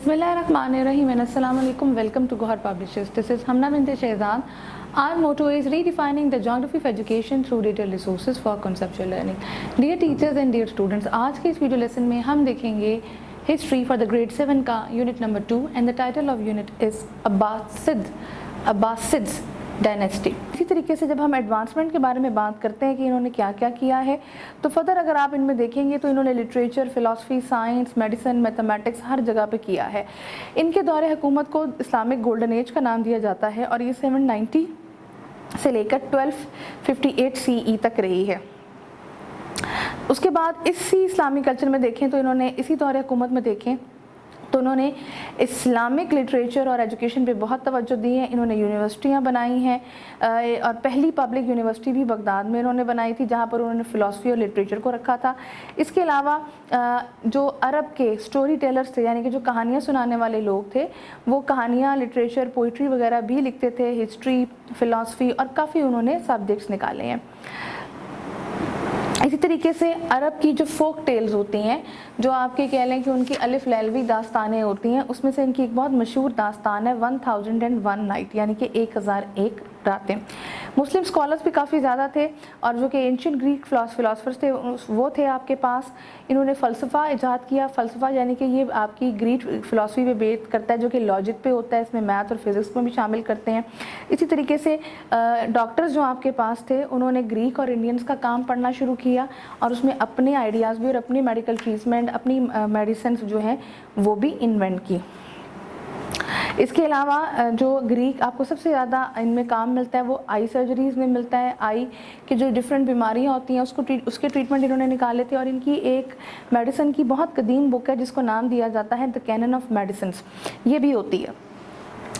Bismillahirrahmanirrahim and Assalamu alaikum. Welcome to Gohar Publishers. This is Hamna bint Shehzad. Our motto is redefining the geography of education through detailed resources for conceptual learning. Dear teachers and dear students, आज के इस video lesson में हम देखेंगे history for the grade 7 का unit number 2 and the title of unit is Abbasids dynasty. इसी तरीके से जब हम एडवांसमेंट के बारे में बात करते हैं कि इन्होंने क्या क्या किया है, तो फर्दर अगर आप इनमें देखेंगे तो इन्होंने literature, philosophy, science, medicine, mathematics हर जगह पे किया है। इनके दौरे हुकूमत को इस्लामिक गोल्डन एज का नाम दिया जाता है और ये 790 से लेकर 1258 CE तक रही है। उसके बाद इसी इस्लामिक कल्चर में देखें तो इन्होंने इसी दौरे हुकूमत में देखें तो उन्होंने इस्लामिक लिटरेचर और एजुकेशन पे बहुत तवज्जो दी है। इन्होंने यूनिवर्सिटियाँ बनाई हैं और पहली पब्लिक यूनिवर्सिटी भी बगदाद में इन्होंने बनाई थी, जहाँ पर उन्होंने फ़िलासफ़ी और लिटरेचर को रखा था। इसके अलावा जो अरब के स्टोरी टेलर्स थे, यानी कि जो कहानियाँ सुनाने वाले लोग थे, वो कहानियाँ, लिटरेचर, पोइट्री वगैरह भी लिखते थे, हिस्ट्री, फ़िलासफ़ी और काफ़ी उन्होंने सब्जेक्ट्स निकाले हैं। इसी तरीके से अरब की जो फोक टेल्स होती हैं, जो आपके कह लें कि उनकी अलिफ लैलवी दास्तानें होती हैं, उसमें से इनकी एक बहुत मशहूर दास्तान है 1001 नाइट, यानी कि 1001 रातें। मुस्लिम स्कॉलर्स भी काफ़ी ज़्यादा थे और जो कि एंशिएंट ग्रीक फ़िलासफ़र्स थे वो थे आपके पास। इन्होंने फ़लसफ़ा इजाद किया। फ़लसफ़ा यानी कि ये आपकी ग्रीक फ़िलासफ़ी पे बेस करता है, जो कि लॉजिक पे होता है, इसमें मैथ और फिज़िक्स में भी शामिल करते हैं। इसी तरीके से डॉक्टर्स जो आपके पास थे, उन्होंने ग्रीक और इंडियंस का काम पढ़ना शुरू किया और उसमें अपने आइडियाज़ भी और अपनी मेडिकल ट्रीटमेंट, अपनी मेडिसिन जो हैं वो भी इन्वेंट की। इसके अलावा जो ग्रीक आपको सबसे ज़्यादा इनमें काम मिलता है वो आई सर्जरीज़ में मिलता है। आई की जो डिफरेंट बीमारियां होती हैं उसके ट्रीटमेंट इन्होंने निकाले थे और इनकी एक मेडिसिन की बहुत कदीम बुक है जिसको नाम दिया जाता है द कैनन ऑफ मेडिसिन्स, ये भी होती है।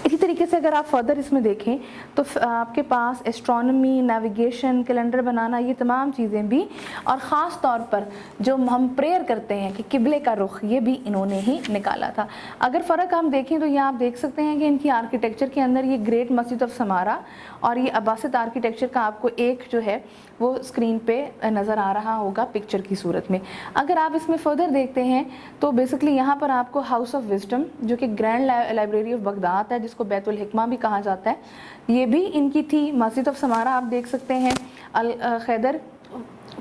इसी तरीके से अगर आप फर्दर इसमें देखें तो आपके पास एस्ट्रोनॉमी, नेविगेशन, कैलेंडर बनाना, ये तमाम चीज़ें भी, और ख़ास तौर पर जो हम प्रेयर करते हैं कि किबले का रुख, ये भी इन्होंने ही निकाला था। अगर फ़र्क हम देखें तो ये आप देख सकते हैं कि इनकी आर्किटेक्चर के अंदर ये ग्रेट मस्जिद ऑफ समारा और ये अब्बासिद आर्किटेक्चर का आपको एक जो है वो स्क्रीन पे नज़र आ रहा होगा पिक्चर की सूरत में। अगर आप इसमें फर्दर देखते हैं तो बेसिकली यहाँ पर आपको हाउस ऑफ विजडम, जो कि ग्रैंड लाइब्रेरी ऑफ बगदाद है, जिसको बैतुल हिकमा भी कहा जाता है, ये भी इनकी थी। मस्जिद ऑफ समारा आप देख सकते हैं। अल खैदर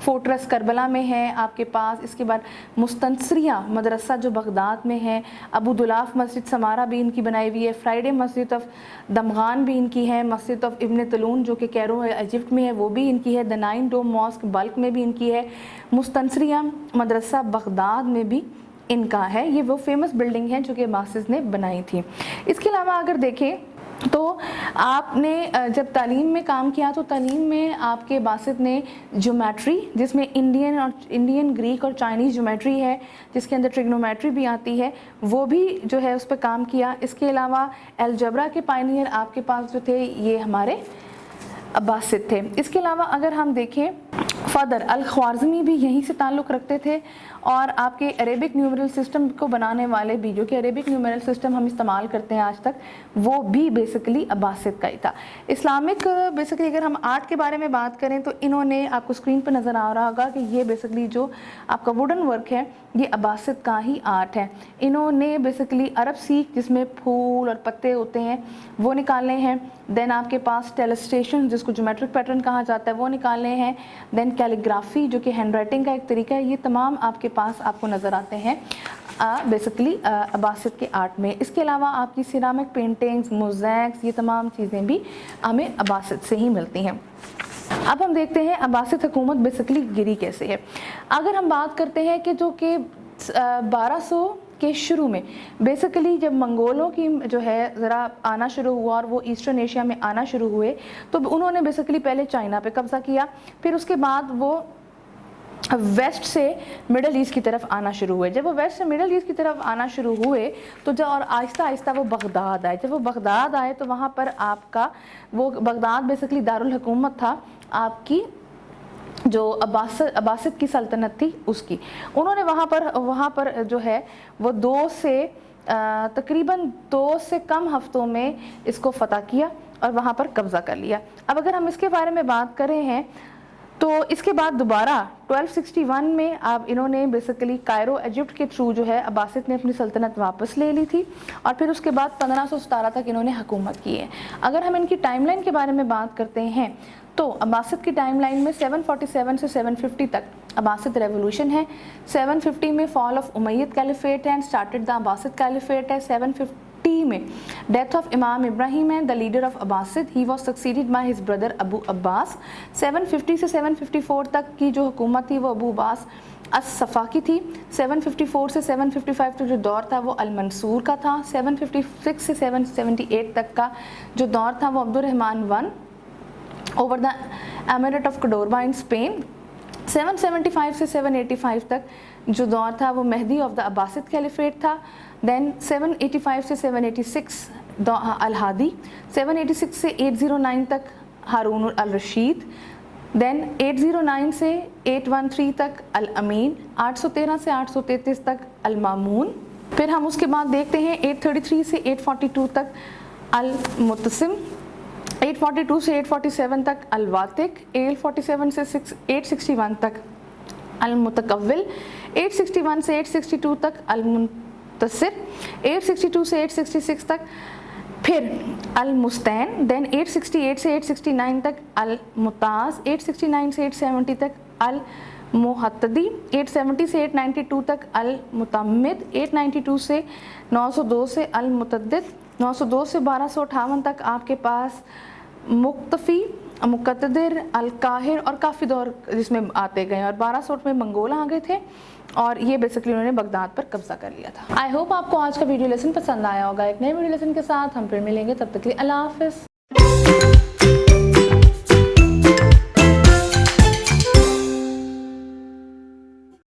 फोर्ट्रेस करबला में है आपके पास। इसके बाद मुस्तनसरिया मदरसा जो बगदाद में है। अबू दुलाफ मस्जिद समारा भी इनकी बनाई हुई है। फ्राइडे मस्जिद ऑफ दमगान भी इनकी है। मस्जिद ऑफ इब्न तलून जो कि कैरो इजिप्ट में है वो भी इनकी है। The nine dome mosque Balkh में भी इनकी है। मुस्तनसरिया मदरसा बगदाद में भी इनका है। ये वो फेमस बिल्डिंग है जो कि मासिस ने बनाई थी। इसके अलावा अगर देखें तो आपने जब तालीम में काम किया तो तालीम में आपके बासित ने ज्योमेट्री, जिसमें इंडियन, ग्रीक और चाइनीज़ ज्योमेट्री है, जिसके अंदर ट्रिग्नोमेट्री भी आती है, वो भी जो है उस पर काम किया। इसके अलावा अलजबरा के पायनियर आपके पास जो थे ये हमारे अब्बासिद थे। इसके अलावा अगर हम देखें फर्दर अल-ख्वारिज़मी भी यहीं से ताल्लुक़ रखते थे और आपके अरेबिक न्यूमरल सिस्टम को बनाने वाले भी, जो कि अरेबिक न्यूमरल सिस्टम हम इस्तेमाल करते हैं आज तक, वो भी बेसिकली अब्बासिद का ही था। इस्लामिक बेसिकली अगर हम आर्ट के बारे में बात करें तो इन्होंने, आपको स्क्रीन पर नज़र आ रहा होगा कि ये बेसिकली जो आपका वुडन वर्क है ये अब्बासिद का ही आर्ट है। इन्होंने बेसिकली अरब सीख, जिसमें फूल और पत्ते होते हैं, वो निकाले हैं। देन आपके पास टेलस्टेशन, जिसको ज्योमेट्रिक पैटर्न कहा जाता है, वो निकाले हैं। देन कैलीग्राफी, जो कि हैंड राइटिंग का एक तरीका है, ये तमाम आपके पास आपको नज़र आते हैं बेसिकली अब्बासिद के आर्ट में। इसके अलावा आपकी सिरामिक पेंटिंग्स, मोज़ैक्स, ये तमाम चीज़ें भी हमें अब्बासिद से ही मिलती हैं। अब हम देखते हैं अब्बासिद हुकूमत बेसिकली गिरी कैसे है। अगर हम बात करते हैं कि जो कि 1200 के शुरू में बेसिकली जब मंगोलों की जो है ज़रा आना शुरू हुआ और वो ईस्टर्न एशिया में आना शुरू हुए, तो उन्होंने बेसिकली पहले चाइना पे कब्ज़ा किया, फिर उसके बाद वो वेस्ट से मिडल ईस्ट की तरफ आना शुरू हुए। जब वो वेस्ट से मिडल ईस्ट की तरफ आना शुरू हुए तो जब और आहिस्ता आहिस्ता वो बगदाद आए। जब वो बगदाद आए तो वहाँ पर आपका वो बगदाद बेसिकली दारुल हुकूमत था आपकी, जो अब्बासिद की सल्तनत थी उसकी। उन्होंने वहाँ पर जो है वो तकरीबन 2 से कम हफ्तों में इसको फ़तह किया और वहाँ पर कब्ज़ा कर लिया। अब अगर हम इसके बारे में बात करें हैं تو اس کے بعد دوبارہ 1261 میں اب انہوں نے بیسیکلی کائرو ایجپٹ کے تھرو جو ہے عباسد نے اپنی سلطنت واپس لے لی تھی، اور پھر اس کے بعد 1517 تک انہوں نے حکومت کی ہے۔ اگر ہم ان کی ٹائم لائن کے بارے میں بات کرتے ہیں تو عباسد کی ٹائم لائن میں 747 سے 750 تک عباسد ریولوشن ہے، 750 میں فال آف امید کیلیفیٹ ہے and started the Abbasid caliphate ہے، 750 میں ڈیتھ آف امام ابراہیم ہے the leader of Abbasid, he was succeeded by his brother Abu Abbas. 750 سے 754 تک کی جو حکومت تھی وہ ابو عباس الصفا کی تھی۔ 754 سے 755 تک جو دور تھا وہ المنصور کا تھا۔ 756 سے 778 تک کا جو دور تھا وہ عبد الرحمن one over the emirate of Cordoba in Spain۔ 775 سے 785 تک جو دور تھا وہ مہدی آف دا عباسد کیلیفیٹ تھا۔ دین 785 سے 786 الہادی، 786 سے 809 تک ہارون الرشید، دین 809 سے 813 تک الامین، 813 سے 833 تک المامون۔ پھر ہم اس کے بعد دیکھتے ہیں 833 سے 842 تک المتسم، 842 سے 847 تک الواتق، 847 سے 861 تک المتقول، 861 سے 862 تک المنتصر، 862 سے 866 تک پھر المستین، دین 868 سے 869 تک الممتاز، 869 سے 870 تک المحتدی، 870 سے 892 تک المتمد، 892 سے 902 سے المتدد، 902 سے 1258 تک آپ کے پاس مقتفی، مقتدر، القاہر اور کافی دور جس میں آتے گئے، اور 1200 میں منگول آ گئے تھے اور یہ بیسکلی انہوں نے بغداد پر قبضہ کر لیا تھا۔ آئی ہوپ آپ کو آج کا ویڈیو لیسن پسند آیا ہوگا۔ ایک نئے ویڈیو لیسن کے ساتھ ہم پھر ملیں گے، تب تک کے لیے اللہ حافظ۔